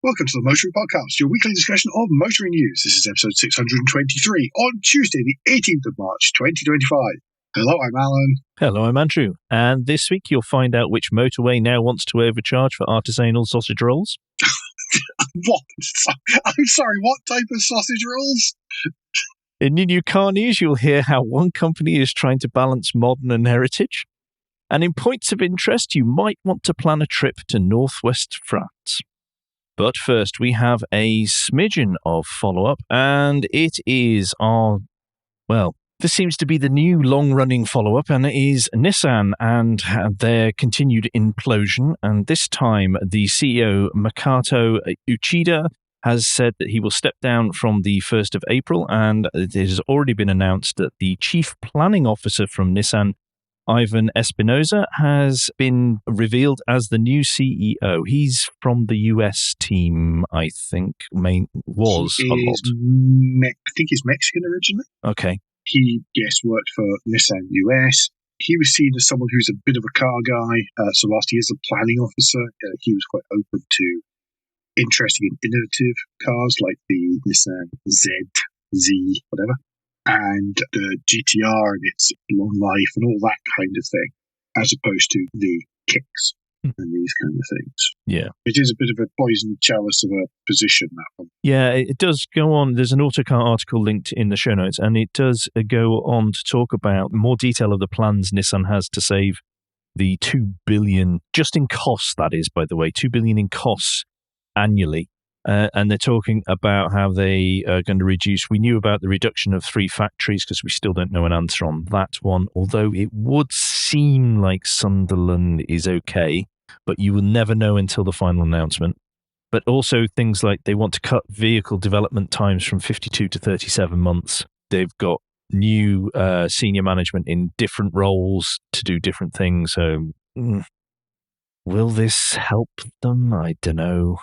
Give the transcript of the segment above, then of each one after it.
Welcome to the Motoring Podcast, your weekly discussion of motoring news. This is episode 623 on Tuesday, the 18th of March, 2025. Hello, I'm Alan. Hello, I'm Andrew. And this week you'll find out which motorway now wants to overcharge for artisanal sausage rolls. What? I'm sorry, what type of sausage rolls? In your new car news, you'll hear how one company is trying to balance modern and heritage. And in points of interest, you might want to plan a trip to northwest France. But first, we have a smidgen of follow-up, and it is this seems to be the new long-running follow-up, and it is Nissan and their continued implosion. And this time, the CEO, Makoto Uchida, has said that he will step down from the 1st of April, and it has already been announced that the chief planning officer from Nissan, Ivan Espinosa, has been revealed as the new CEO. He's from the US team, I think, I think he's Mexican originally. Okay. He, worked for Nissan US. He was seen as someone who's a bit of a car guy. So whilst he is a planning officer, he was quite open to interesting and innovative cars like the Nissan Z, whatever, and the GTR and its long life and all that kind of thing, as opposed to the kicks and these kind of things. Yeah. It is a bit of a poisoned chalice of a position, that one. Yeah, it does go on. There's an Autocar article linked in the show notes, and it does go on to talk about more detail of the plans Nissan has to save the $2 billion, just in costs, that is, by the way, $2 billion in costs annually. And they're talking about how they are going to reduce. We knew about the reduction of 3 factories because we still don't know an answer on that one, although it would seem like Sunderland is okay, but you will never know until the final announcement. But also things like they want to cut vehicle development times from 52 to 37 months. They've got new senior management in different roles to do different things. So will this help them? I don't know.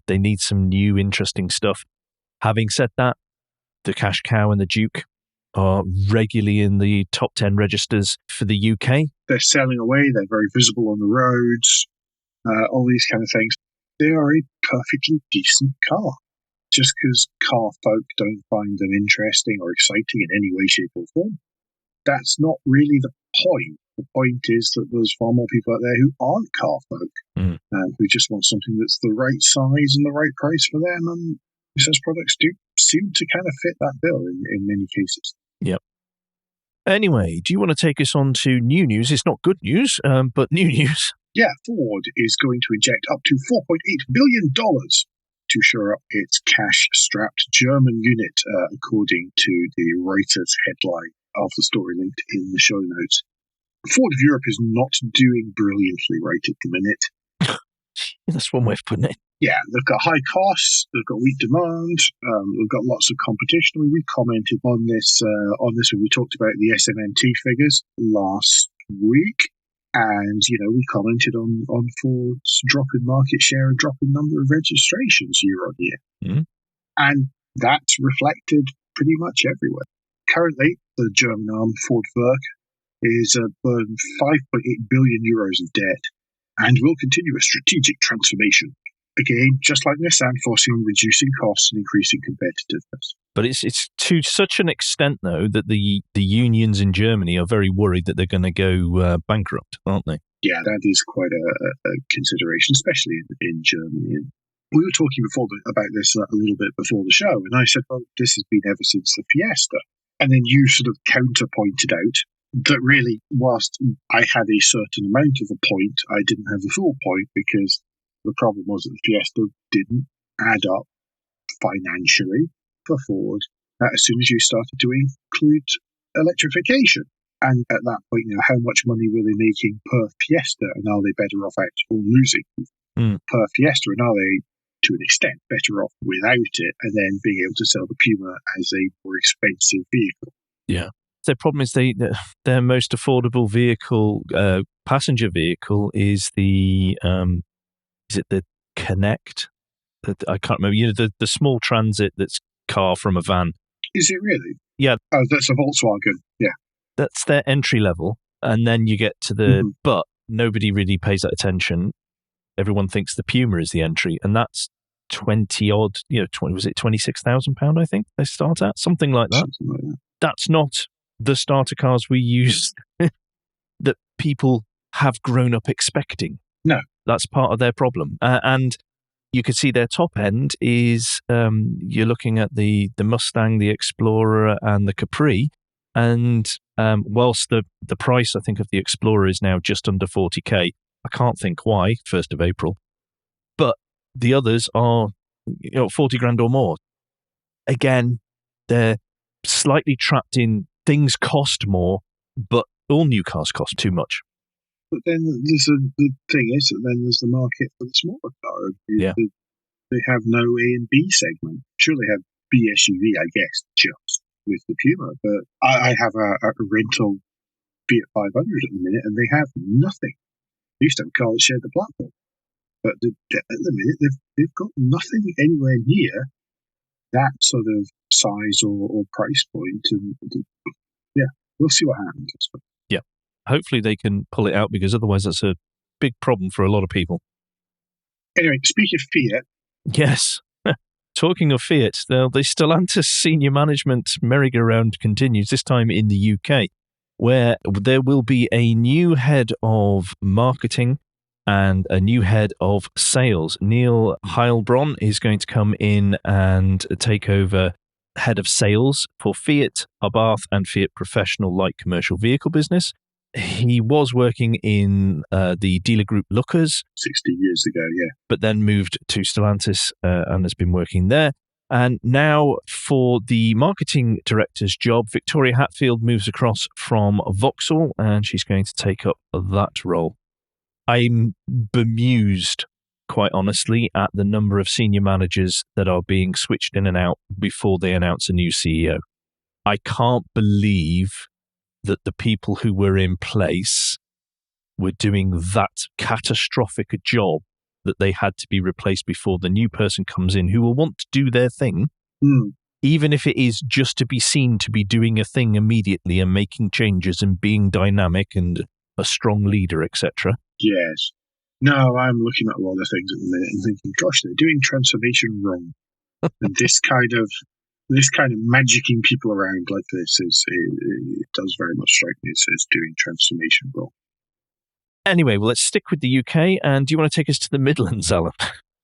They need some new interesting stuff. Having said that, the cash cow and the Duke are regularly in the top 10 registers for the UK. They're selling away. They're very visible on the roads. All these kind of things. They are a perfectly decent car. Just because car folk don't find them interesting or exciting in any way, shape or form, that's not really the point. The point is that there's far more people out there who aren't car folk and who just want something that's the right size and the right price for them. And Nissan's products do seem to kind of fit that bill in many cases. Yep. Anyway, do you want to take us on to new news? It's not good news, but new news. Yeah, Ford is going to inject up to $4.8 billion to shore up its cash-strapped German unit, according to the Reuters headline of the story linked in the show notes. Ford of Europe is not doing brilliantly right at the minute. That's one way of putting it. Yeah, they've got high costs, they've got weak demand, they've got lots of competition. I mean, we commented on this when we talked about the SMMT figures last week, and we commented on Ford's drop in market share and drop in number of registrations year on year, and that's reflected pretty much everywhere. Currently, the German arm Ford Werk is burden 5.8 billion euros of debt and will continue a strategic transformation. Again, just like Nissan, forcing on reducing costs and increasing competitiveness. But it's to such an extent, though, that the unions in Germany are very worried that they're going to go bankrupt, aren't they? Yeah, that is quite a consideration, especially in Germany. And we were talking about this a little bit before the show, and I said, well, this has been ever since the Fiesta. And then you sort of counter-pointed out that really, whilst I had a certain amount of a point, I didn't have the full point, because the problem was that the Fiesta didn't add up financially for Ford as soon as you started to include electrification. And at that point, how much money were they making per Fiesta, and are they better off out or losing per Fiesta, and are they, to an extent, better off without it, and then being able to sell the Puma as a more expensive vehicle? Yeah. Their problem is their most affordable vehicle, passenger vehicle, is the is it the Connect? I can't remember. The small transit that's car from a van. Is it really? Yeah. Oh, that's a Volkswagen. Yeah. That's their entry level, and then you get to the. But nobody really pays that attention. everyone thinks the Puma is the entry, and that's 20 odd, was it £26,000, I think they start at? Something like that. Something like that. That's not the starter cars we use that people have grown up expecting. No. That's part of their problem. And you can see their top end is you're looking at the Mustang, the Explorer, and the Capri. And whilst the price, I think, of the Explorer is now just under 40k, I can't think why, 1st of April. But the others are 40 grand or more. Again, they're slightly trapped in things cost more, but all new cars cost too much. But then the thing is that then there's the market for the smaller car. They have no A and B segment. Sure, they have B SUV, I guess, just with the Puma. But I have a rental Fiat 500 at the minute, and they have nothing. They used to have a car that shared the platform. But at the minute, they've got nothing anywhere near that sort of size or price point. And we'll see what happens. Yeah, hopefully they can pull it out, because otherwise that's a big problem for a lot of people. Anyway, speaking of Fiat. Yes. Talking of Fiat, the Stellantis senior management merry-go-round continues, this time in the UK, where there will be a new head of marketing and a new head of sales. Neil Heilbronn is going to come in and take over head of sales for Fiat Abarth and Fiat Professional Light Commercial Vehicle business. He was working in the dealer group Lookers 60 years ago, yeah. But then moved to Stellantis and has been working there. And now for the marketing director's job, Victoria Hatfield moves across from Vauxhall, and she's going to take up that role. I'm bemused, quite honestly, at the number of senior managers that are being switched in and out before they announce a new CEO. I can't believe that the people who were in place were doing that catastrophic a job that they had to be replaced before the new person comes in, who will want to do their thing, even if it is just to be seen to be doing a thing immediately and making changes and being dynamic and a strong leader, etc. Yes. No, I'm looking at a lot of things at the minute and thinking, gosh, they're doing transformation wrong. And this kind of magicking people around like this it does very much strike me as doing transformation wrong. Anyway, well, let's stick with the UK. And do you want to take us to the Midlands, Alan?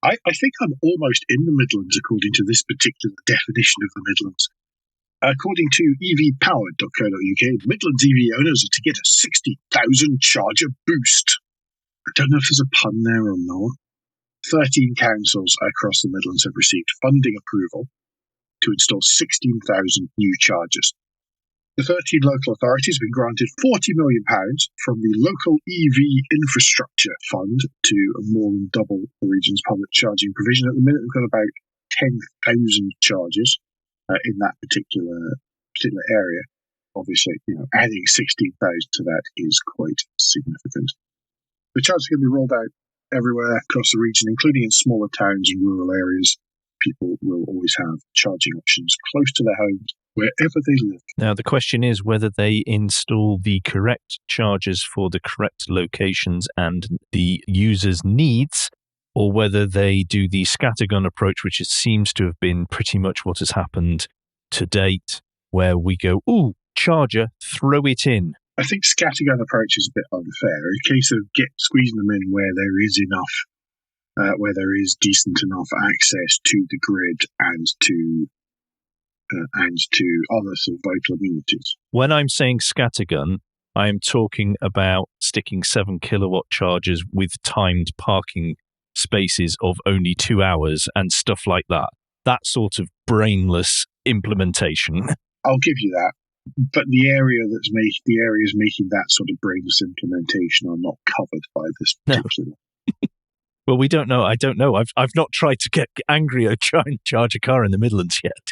I think I'm almost in the Midlands according to this particular definition of the Midlands. According to evpowered.co.uk, Midlands EV owners are to get a 60,000 charger boost. I don't know if there's a pun there or not. 13 councils across the Midlands have received funding approval to install 16,000 new chargers. The 13 local authorities have been granted £40 million from the Local EV Infrastructure Fund to more than double the region's public charging provision. At the minute, we've got about 10,000 chargers in that particular area. Obviously, adding 16,000 to that is quite significant. The chargers are going to be rolled out everywhere across the region, including in smaller towns and rural areas. People will always have charging options close to their homes, wherever they live. Now, the question is whether they install the correct chargers for the correct locations and the user's needs, or whether they do the scattergun approach, which seems to have been pretty much what has happened to date, where we go, ooh, charger, throw it in. I think scattergun approach is a bit unfair. A case of squeezing them in where there is enough, where there is decent enough access to the grid and to other sort of vital amenities. When I'm saying scattergun, I am talking about sticking 7 kilowatt chargers with timed parking spaces of only 2 hours and stuff like that. That sort of brainless implementation. I'll give you that. But the areas making that sort of brainless implementation are not covered by this particular. No. Well, we don't know. I don't know. I've not tried to get angry or try and charge a car in the Midlands yet.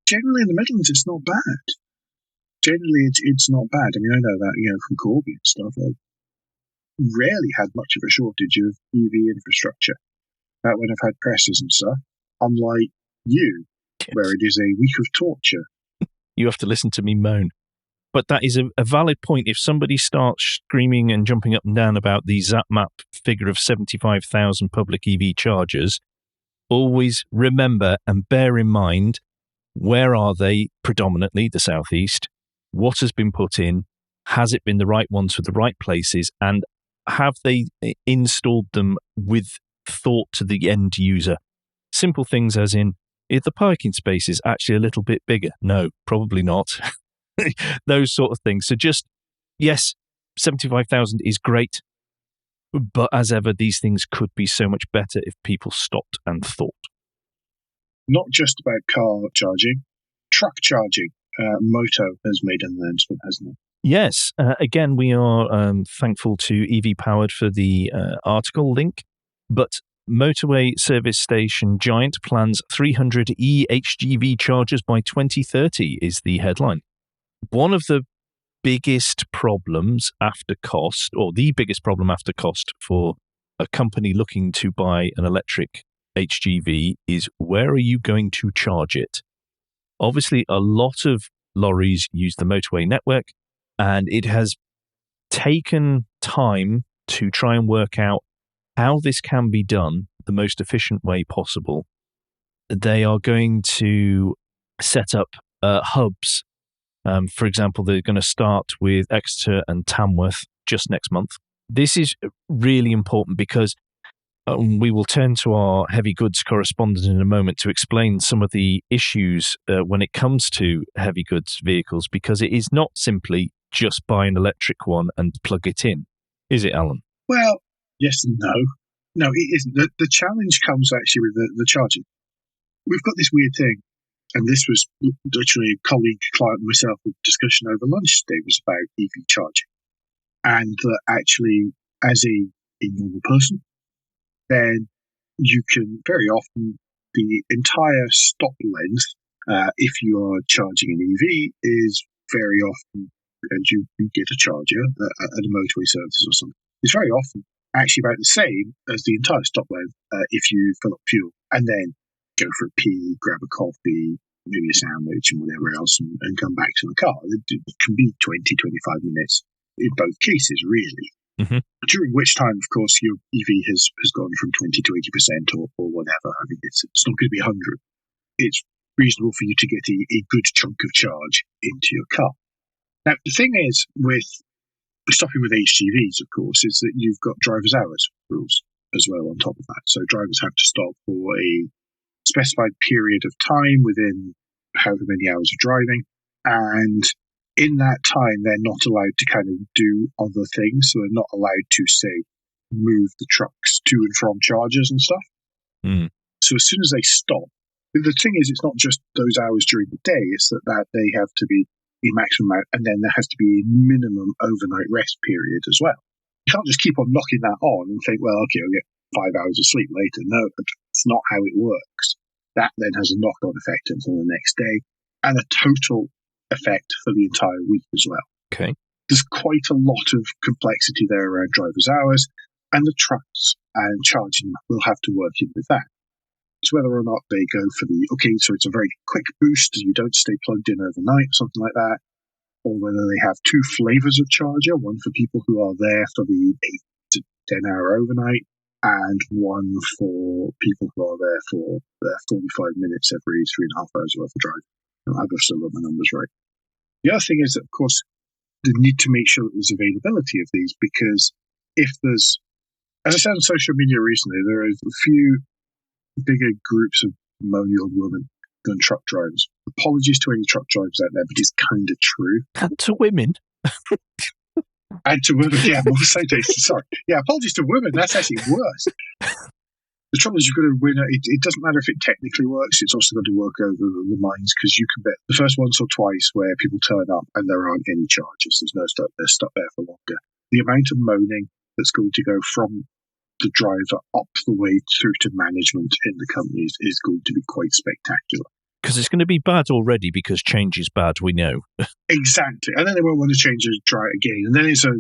Generally, in the Midlands, it's not bad. Generally, it's not bad. I mean, I know that from Corby and stuff. I've rarely had much of a shortage of EV infrastructure when I've had presses and stuff. Unlike you, where it is a week of torture. You have to listen to me moan. But that is a valid point. If somebody starts screaming and jumping up and down about the ZapMap figure of 75,000 public EV chargers, always remember and bear in mind, where are they predominantly? The southeast. What has been put in? Has it been the right ones for the right places? And have they installed them with thought to the end user? Simple things as in, is the parking spaces actually a little bit bigger? No, probably not. Those sort of things. So just, yes, 75,000 is great, but as ever, these things could be so much better if people stopped and thought. Not just about car charging, truck charging. MOTO has made an announcement, hasn't it? Yes. Again, we are thankful to EV Powered for the article link, but motorway service station giant plans 300 eHGV chargers by 2030 is the headline. One of the biggest problems after cost, or the biggest problem after cost for a company looking to buy an electric HGV is, where are you going to charge it? Obviously, a lot of lorries use the motorway network, and it has taken time to try and work out how this can be done the most efficient way possible. They are going to set up hubs. For example, they're going to start with Exeter and Tamworth just next month. This is really important because we will turn to our heavy goods correspondent in a moment to explain some of the issues when it comes to heavy goods vehicles, because it is not simply just buy an electric one and plug it in. Is it, Alan? Well, yes and no. No, it isn't. The challenge comes actually with the charging. We've got this weird thing, and this was literally a colleague, client, and myself, a discussion over lunch today was about EV charging. And actually, as a normal person, then you can very often, the entire stop length, if you are charging an EV, is very often, and you get a charger at a motorway services or something, it's very often actually about the same as the entire stop length if you fill up fuel and then go for a pee, grab a coffee, maybe a sandwich and whatever else and come back to the car. It can be 20, 25 minutes in both cases, really. Mm-hmm. During which time, of course, your EV has gone from 20 to 80% or whatever. I mean, it's not going to be 100. It's reasonable for you to get a good chunk of charge into your car. Now, the thing is with stopping with HGVs, of course, is that you've got driver's hours rules as well on top of that. So drivers have to stop for a specified period of time within however many hours of driving. And in that time, they're not allowed to kind of do other things. So they're not allowed to, say, move the trucks to and from chargers and stuff. Mm. So as soon as they stop, the thing is, it's not just those hours during the day, it's that they have to be a maximum amount, and then there has to be a minimum overnight rest period as well. You can't just keep on knocking that on and think, well, okay, I'll get 5 hours of sleep later. No, that's not how it works. That then has a knock-on effect until the next day, and a total effect for the entire week as well. Okay. There's quite a lot of complexity there around driver's hours, and the trucks and charging will have to work in with that. It's whether or not they go for so it's a very quick boost, you don't stay plugged in overnight, something like that, or whether they have two flavors of charger, one for people who are there for the 8 to 10 hour overnight, and one for people who are there for 45 minutes every 3.5 hours worth of driving. I've still got my numbers right. The other thing is that, of course, they need to make sure that there's availability of these, because if there's, as I said on social media recently, there is a few bigger groups of moany old women than truck drivers. Apologies to any truck drivers out there, but it's kind of true. And to women. And to women, yeah, sorry. Yeah, apologies to women, that's actually worse. The trouble is, you've got to win. It doesn't matter if it technically works, it's also got to work over the minds, because you can bet the first once or twice where people turn up and there aren't any charges, there's no stuff, they're stuck there for longer. The amount of moaning that's going to go from the driver up the way through to management in the companies is going to be quite spectacular. Because it's going to be bad already, because change is bad, we know. Exactly. And then they won't want to change it, try it again. And then these are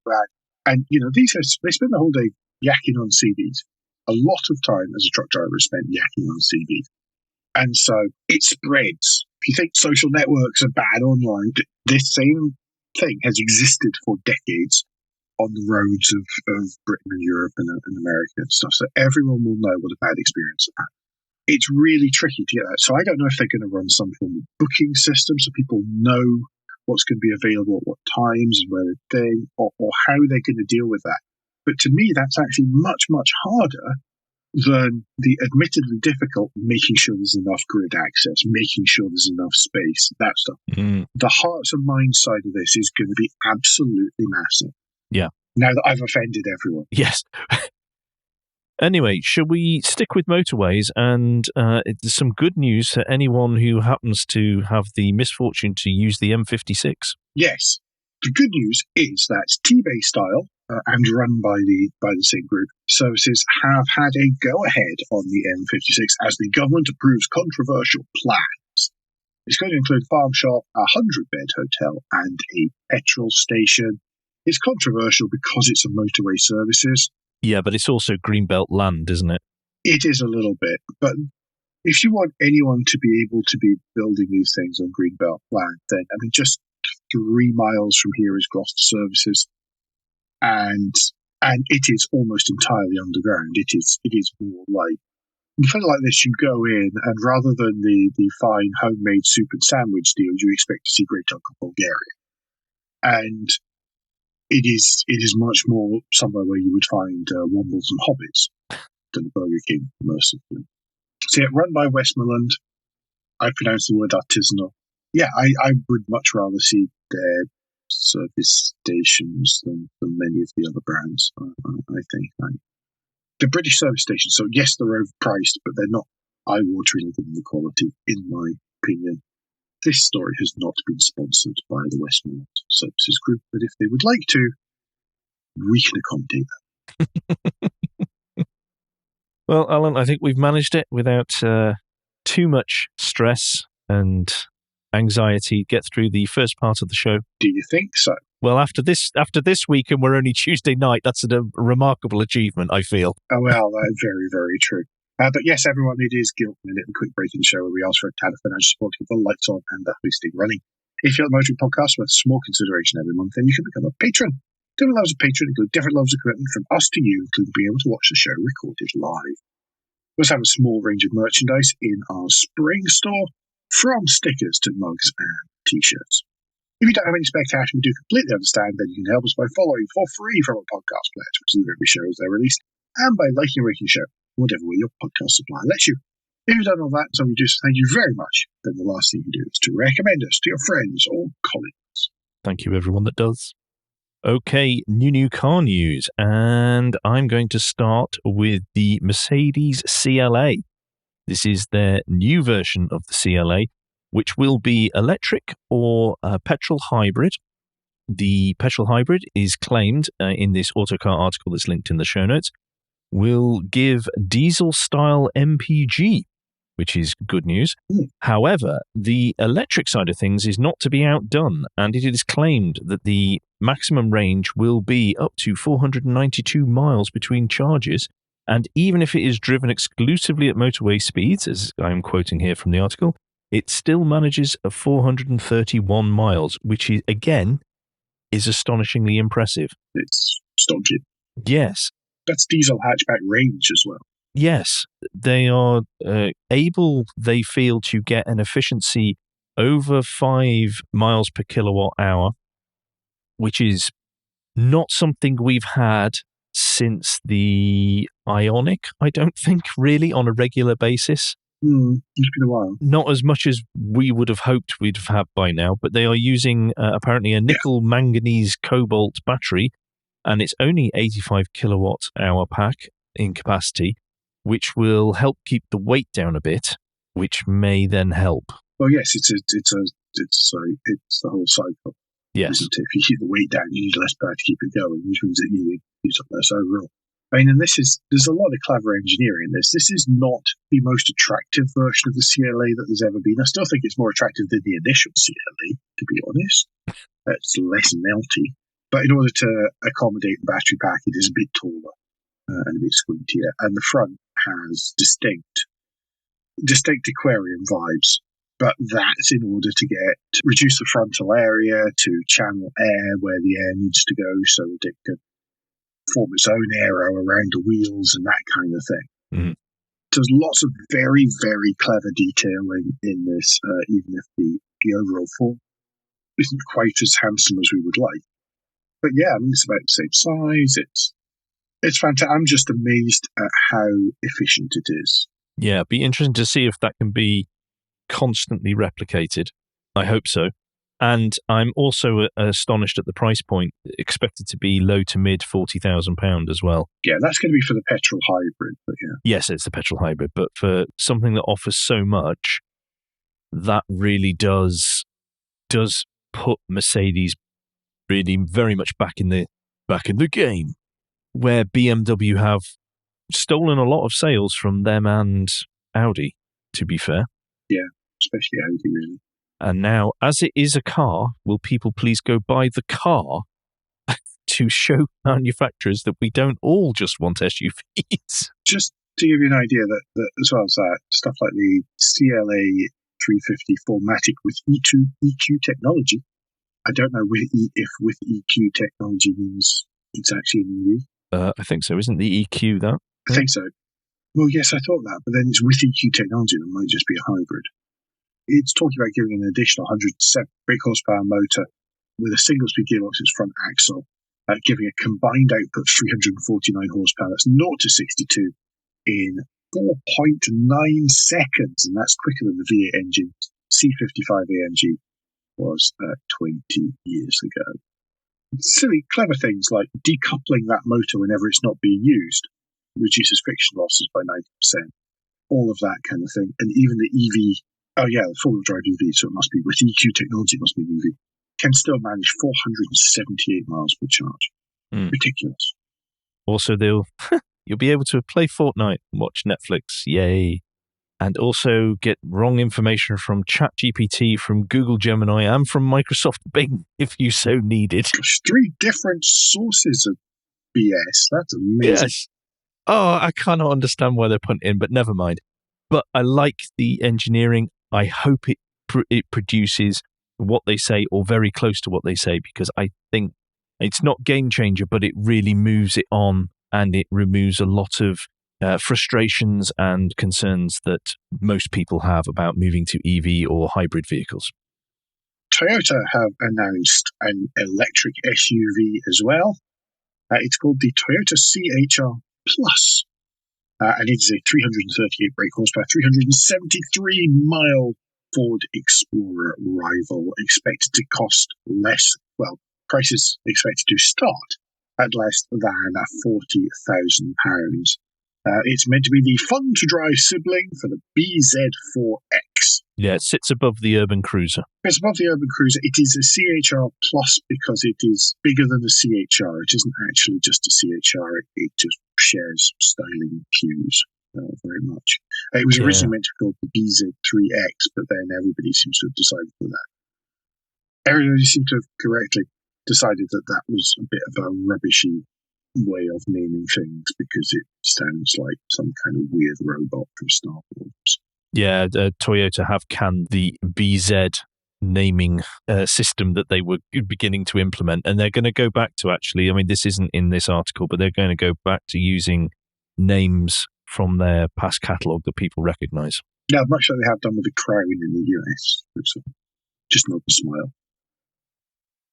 bad. And, they spend the whole day yakking on CVs. A lot of time as a truck driver is spent yakking on CVs. And so it spreads. If you think social networks are bad online, this same thing has existed for decades on the roads of Britain and Europe and America and stuff. So everyone will know what a bad experience they've had. It's really tricky to get that. So I don't know if they're going to run some form of booking system so people know what's going to be available at what times and where they or how they're going to deal with that. But to me, that's actually much, much harder than the admittedly difficult making sure there's enough grid access, making sure there's enough space, that stuff. The hearts and minds side of this is going to be absolutely massive. Yeah. Now that I've offended everyone. Yes. Anyway, should we stick with motorways? And there's some good news for anyone who happens to have the misfortune to use the M56. Yes. The good news is that T-Bay style and run by the same group, services have had a go-ahead on the M56 as the government approves controversial plans. It's going to include farm shop, a 100-bed hotel, and a petrol station. It's controversial because it's a motorway services. Yeah, but it's also greenbelt land, isn't it? It is a little bit. But if you want anyone to be able to be building these things on greenbelt land, then, I mean, just 3 miles from here is Gloucester Services. And it is almost entirely underground. It is more like, you feel like this, you go in, and rather than the fine homemade soup and sandwich deals, you expect to see Great Uncle Bulgaria. And it is much more somewhere where you would find Wombles and Hobbits than Burger King, mercifully. So yeah, run by Westmoreland. I pronounce the word artisanal. Yeah, I would much rather see their service stations than many of the other brands, I think. The British service stations, so yes, they're overpriced, but they're not eye-watering in the quality, in my opinion. This story has not been sponsored by the Westmoreland Services Group, but if they would like to, we can accommodate that. Well, Alan, I think we've managed it without too much stress and anxiety. Get through the first part of the show. Do you think so? Well, after this week, and we're only Tuesday night, that's a remarkable achievement, I feel. Oh, well, that's very, very true. But yes, everyone, it is Guilt Minute, a quick break in the show where we ask for a tad of financial support to keep the lights on and the hosting running. If you like the Motoring Podcast with small consideration every month, then you can become a patron. Different levels of patron include different levels of commitment from us to you, including being able to watch the show recorded live. We also have a small range of merchandise in our spring store, from stickers to mugs and t-shirts. If you don't have any spare cash, we do completely understand, then you can help us by following for free from our podcast player to receive every show as they're released, and by liking and rating the show, whatever way your podcast supplier lets you. If you've done all that, so we do thank you very much, then the last thing you can do is to recommend us to your friends or colleagues. Thank you, everyone that does. Okay, new car news, and I'm going to start with the Mercedes CLA. This is their new version of the CLA, which will be electric or petrol hybrid. The petrol hybrid is claimed in this Autocar article that's linked in the show notes, will give diesel-style MPG, which is good news. However, the electric side of things is not to be outdone, and it is claimed that the maximum range will be up to 492 miles between charges, and even if it is driven exclusively at motorway speeds, as I'm quoting here from the article, it still manages 431 miles, which is, again, is astonishingly impressive. It's astonishing. Yes. That's diesel hatchback range as well. Yes, they are able, they feel, to get an efficiency over 5 miles per kilowatt hour, which is not something we've had since the Ioniq, I don't think, really, on a regular basis. It's been a while. Not as much as we would have hoped we'd have had by now, but they are using apparently a nickel manganese cobalt battery, and it's only 85 kilowatt hour pack in capacity, which will help keep the weight down a bit, which may then help. Well, yes, it's the whole cycle. Yes. Isn't it? If you keep the weight down, you need less power to keep it going, which means that you use up less overall. I mean, and there's a lot of clever engineering in this. This is not the most attractive version of the CLA that there's ever been. I still think it's more attractive than the initial CLA, to be honest. It's less melty. But in order to accommodate the battery pack, it is a bit taller and a bit squintier. And the front has distinct distinct aquarium vibes. But that's in order to reduce the frontal area, to channel air where the air needs to go so that it can form its own aero around the wheels and that kind of thing. Mm-hmm. There's lots of very, very clever detailing in this, even if the overall form isn't quite as handsome as we would like. But yeah, I mean, it's about the same size. It's fantastic. I'm just amazed at how efficient it is. Yeah, it'd be interesting to see if that can be constantly replicated. I hope so. And I'm also astonished at the price point, expected to be low to mid £40,000 as well. Yeah, that's going to be for the petrol hybrid. But yeah. Yes, it's the petrol hybrid, but for something that offers so much, that really does put Mercedes really very much back in the game, where BMW have stolen a lot of sales from them and Audi, to be fair. Yeah, especially Audi, really. And now, as it is a car, will people please go buy the car to show manufacturers that we don't all just want SUVs? Just to give you an idea that as well as that, stuff like the CLA 350 4MATIC with EQ technology. I don't know if with EQ technology means it's actually an EV. I think so. Isn't the EQ that? I think so. Well, yes, I thought that, but then it's with EQ technology. It might just be a hybrid. It's talking about giving an additional 107 brake horsepower motor with a single-speed gearbox its front axle, giving a combined output of 349 horsepower. That's 0 to 62 in 4.9 seconds, and that's quicker than the V8 engine C55 AMG was 20 years ago. Silly, clever things like decoupling that motor whenever it's not being used reduces friction losses by 90%. All of that kind of thing. And even the EV, the four-wheel drive EV, so it must be with EQ technology, it must be an EV, can still manage 478 miles per charge. Ridiculous. Also, you'll be able to play Fortnite and watch Netflix. Yay. And also get wrong information from ChatGPT, from Google Gemini, and from Microsoft Bing, if you so needed. Gosh, 3 different sources of BS. That's amazing. Yes. Oh, I cannot understand why they're put in, but never mind. But I like the engineering. I hope it produces what they say or very close to what they say, because I think it's not game changer, but it really moves it on and it removes a lot of frustrations and concerns that most people have about moving to EV or hybrid vehicles. Toyota have announced an electric SUV as well. It's called the Toyota CHR Plus, and it is a 338 brake horsepower, 373-mile Ford Explorer rival, expected to cost less. Well, prices expected to start at less than £40,000. It's meant to be the fun-to-drive sibling for the BZ4X. Yeah, it sits above the Urban Cruiser. It's above the Urban Cruiser. It is a CHR Plus because it is bigger than a CHR. It isn't actually just a CHR. It just shares styling cues very much. It was originally meant to be called the BZ3X, but then everybody seems to have decided for that. Everybody seemed to have correctly decided that that was a bit of a rubbishy way of naming things because it sounds like some kind of weird robot from Star Wars. Yeah, Toyota have canned the BZ naming system that they were beginning to implement, and they're going to go back to actually, I mean, this isn't in this article, but they're going to go back to using names from their past catalogue that people recognise. Yeah, much like they have done with the Crown in the US, for example. Just nod and smile.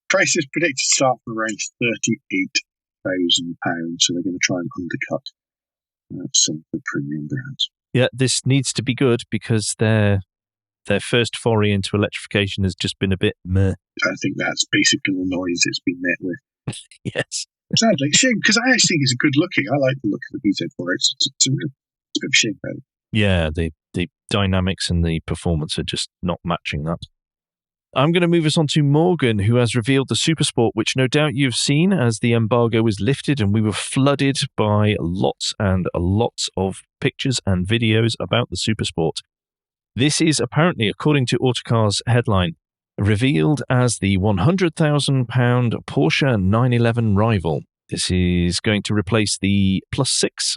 Prices predicted to start from around £38,000, so they're going to try and undercut some of the premium brands. Yeah, this needs to be good because their first foray into electrification has just been a bit meh. I think that's basically the noise it's been met with. Yes. Sadly, shame, because I actually think it's good looking. I like the look of the BZ4X. It's a bit of a shame about it. Yeah, the dynamics and the performance are just not matching that. I'm going to move us on to Morgan, who has revealed the Supersport, which no doubt you've seen as the embargo was lifted and we were flooded by lots and lots of pictures and videos about the Supersport. This is apparently, according to Autocar's headline, revealed as the £100,000 Porsche 911 rival. This is going to replace the Plus 6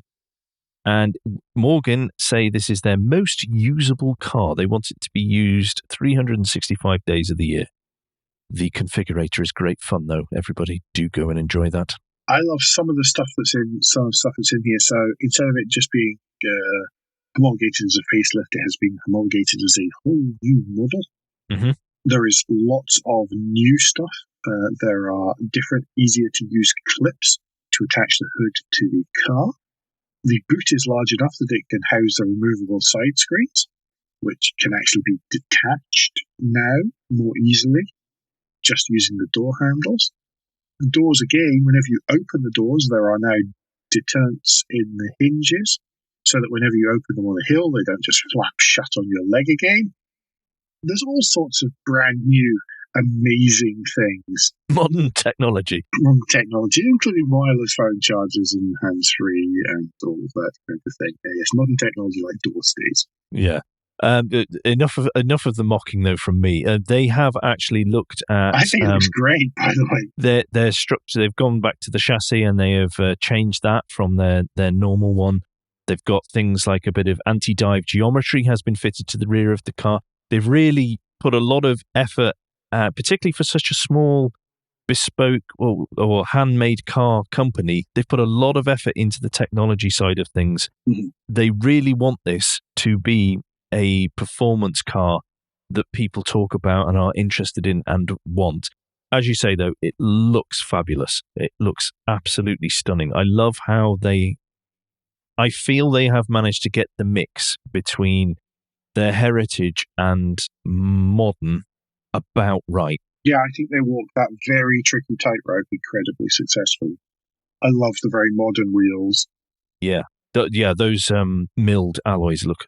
And Morgan say this is their most usable car. They want it to be used 365 days of the year. The configurator is great fun, though. Everybody do go and enjoy that. I love some of the stuff that's in here. So instead of it just being homologated as a facelift, it has been homologated as a whole new model. Mm-hmm. There is lots of new stuff. There are different, easier to use clips to attach the hood to the car. The boot is large enough that it can house the removable side screens, which can actually be detached now more easily, just using the door handles. The doors, again, whenever you open the doors, there are now detents in the hinges, so that whenever you open them on a hill, they don't just flap shut on your leg again. There's all sorts of brand new, amazing things. Modern technology, including wireless phone chargers and hands-free and all of that kind of thing. Yes, modern technology like door stays. Yeah. Enough of the mocking, though, from me. They have actually looked at. I think it looks great, by the way. Their structure. They've gone back to the chassis and they have changed that from their normal one. They've got things like a bit of anti-dive geometry has been fitted to the rear of the car. They've really put a lot of effort, particularly for such a small, bespoke or handmade car company. They've put a lot of effort into the technology side of things. Mm-hmm. They really want this to be a performance car that people talk about and are interested in and want. As you say, though, it looks fabulous. It looks absolutely stunning. I love how I feel they have managed to get the mix between their heritage and modern about right. Yeah, I think they walked that very tricky tightrope incredibly successfully. I love the very modern wheels. Yeah, those milled alloys look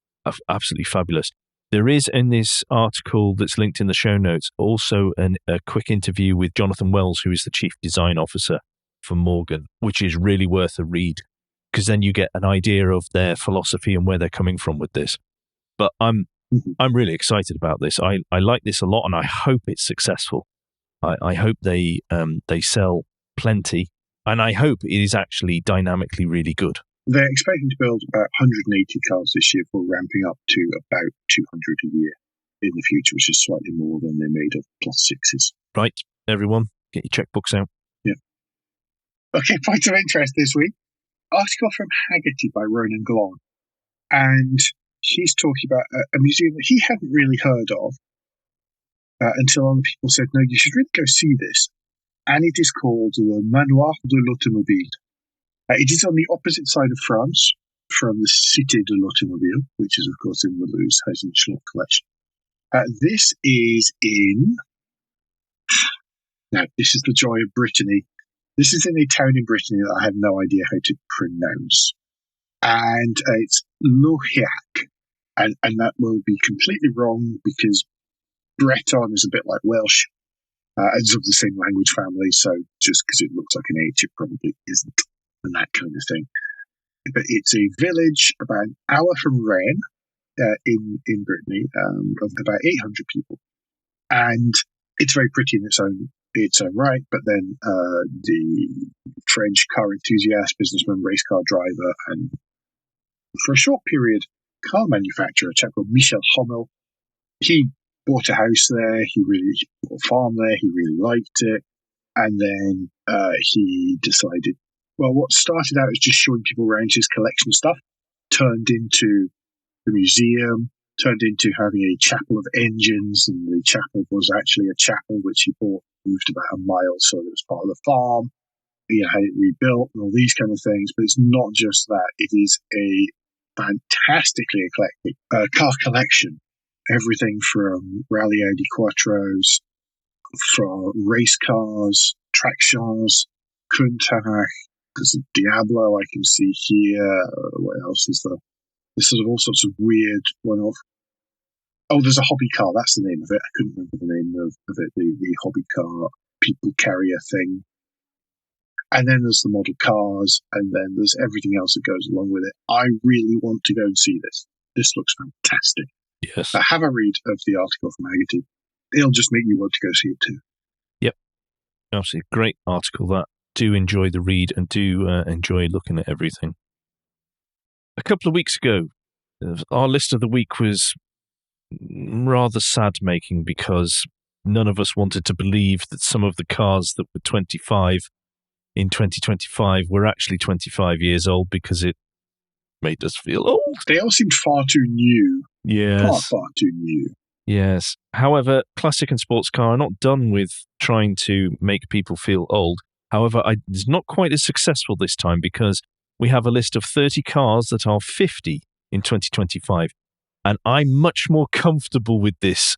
absolutely fabulous. There is in this article that's linked in the show notes also a quick interview with Jonathan Wells, who is the Chief Design Officer for Morgan, which is really worth a read because then you get an idea of their philosophy and where they're coming from with this. But I'm really excited about this. I like this a lot, and I hope it's successful. I hope they sell plenty, and I hope it is actually dynamically really good. They're expecting to build about 180 cars this year before ramping up to about 200 a year in the future, which is slightly more than they made of plus sixes. Right, everyone, get your checkbooks out. Yeah. Okay, points of interest this week. Article from Haggerty by Ronan Glon. And he's talking about a museum that he hadn't really heard of until other people said, no, you should really go see this. And it is called the Manoir de l'Automobile. It is on the opposite side of France from the Cité de l'Automobile, which is, of course, in the Louvre's Hausen-Schlock collection. This is in... Now, this is the joy of Brittany. This is in a town in Brittany that I have no idea how to pronounce. And it's Lohiac. And that will be completely wrong because Breton is a bit like Welsh. It's of the same language family, so just because it looks like an H, it probably isn't. And that kind of thing. But it's a village about an hour from Rennes in Brittany of about 800 people. And it's very pretty in its own right, but then the French car enthusiast, businessman, race car driver, and for a short period, car manufacturer, a chap called Michel Hommel, he bought a house there, he bought a farm there, he really liked it, and then he decided, well, what started out as just showing people around his collection of stuff turned into the museum, turned into having a chapel of engines, and the chapel was actually a chapel which he bought, moved about a mile, so it was part of the farm. He had it rebuilt and all these kind of things, but it's not just that. It is a fantastically eclectic car collection. Everything from Rally Audi Quattros, from race cars, Tractions, Countach, there's a Diablo I can see here. What else is there? There's sort of all sorts of weird one-off. Oh, there's a hobby car. That's the name of it. I couldn't remember the name of it. The hobby car people carrier thing. And then there's the model cars, and then there's everything else that goes along with it. I really want to go and see this. This looks fantastic. Yes. Have a read of the article from Haggerty. It'll just make you want to go see it too. Yep. Absolutely great article that. Do enjoy the read and do enjoy looking at everything. A couple of weeks ago, our list of the week was rather sad-making because none of us wanted to believe that some of the cars that were 25 in 2025 were actually 25 years old because it made us feel old. They all seemed far too new. Yes. Far too new. Yes. However, classic and sports car are not done with trying to make people feel old. However, it's not quite as successful this time because we have a list of 30 cars that are 50 in 2025. And I'm much more comfortable with this.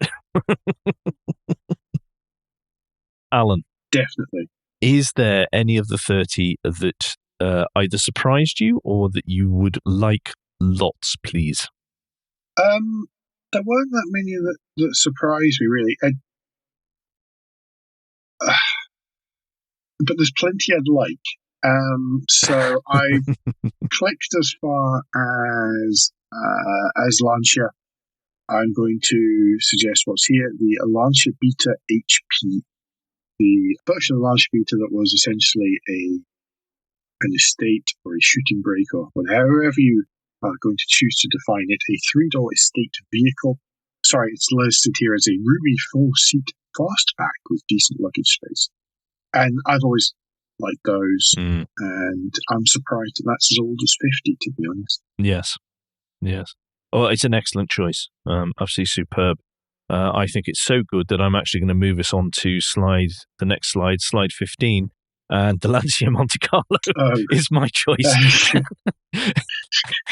Alan. Definitely. Is there any of the 30 that either surprised you or that you would like lots, please? There weren't that many that surprised me, really. But there's plenty I'd like. So I clicked as far as Lancia. I'm going to suggest what's here, the Lancia Beta HP. The version of the Lancia Beta that was essentially an estate or a shooting brake or however you are going to choose to define it, a three-door estate vehicle. Sorry, it's listed here as a roomy four-seat fastback with decent luggage space. And I've always liked those, and I'm surprised that that's as old as 50, to be honest. Yes. Well, it's an excellent choice. Absolutely superb. I think it's so good that I'm actually going to move us on to slide 15, and the Lancia Monte Carlo is my choice.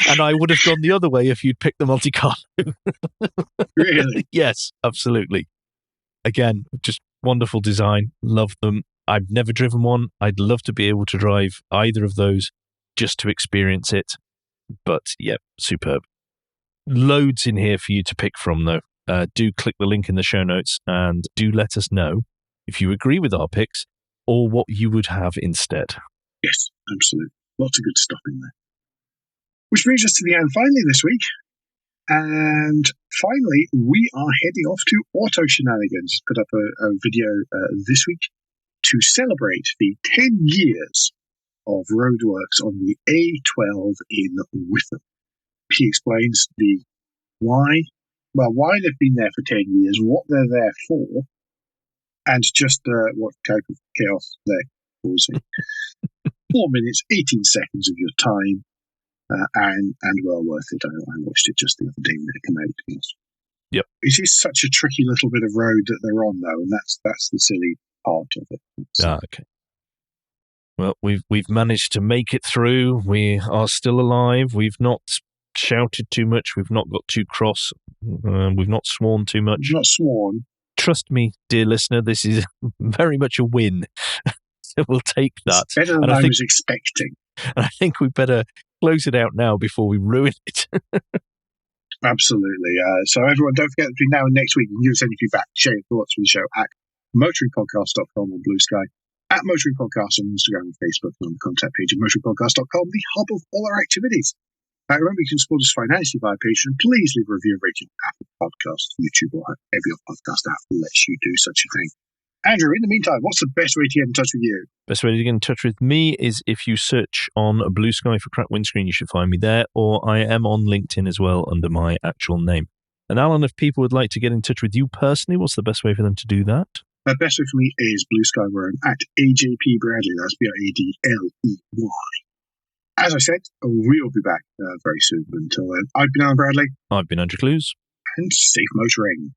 And I would have gone the other way if you'd picked the Monte Carlo. Really? Yes, absolutely. Again, just wonderful design. Love them. I've never driven one. I'd love to be able to drive either of those just to experience it. But yeah, superb. Loads in here for you to pick from, though. Do click the link in the show notes and do let us know if you agree with our picks or what you would have instead. Yes, absolutely. Lots of good stuff in there. Which brings us to the end finally this week. And finally, we are heading off to Auto Shenanigans. Put up a video this week to celebrate the 10 years of roadworks on the A12 in Witham. He explains why they've been there for 10 years, what they're there for, and just what type of chaos they're causing. 4 minutes, 18 seconds of your time, and well worth it. I watched it just the other day when it came out. Yep. It is such a tricky little bit of road that they're on, though, and that's the silly part of it. Okay. Well, we've managed to make it through. We are still alive. We've not shouted too much. We've not got too cross. We've not sworn too much. Not sworn. Trust me, dear listener, this is very much a win. So we'll take that. It's better than I was expecting. And I think we better close it out now before we ruin it. Absolutely. So everyone, don't forget between now and next week, you can give us any feedback, share your thoughts for the show at motoringpodcast.com on Blue Sky, at Motoring Podcast on Instagram and Facebook, and on the contact page of motoringpodcast.com, the hub of all our activities. Remember, you can support us financially via Patreon. Please leave a review and rating on Apple Podcasts, YouTube, or every other podcast app that lets you do such a thing. Andrew, in the meantime, what's the best way to get in touch with you? Best way to get in touch with me is if you search on Blue Sky for Cracked Windscreen, you should find me there, or I am on LinkedIn as well under my actual name. And Alan, if people would like to get in touch with you personally, what's the best way for them to do that? The best way for me is Blue Sky, where I'm at AJP Bradley. That's Bradley. As I said, we'll be back very soon. But until then, I've been Alan Bradley. I've been Andrew Clues. And safe motoring.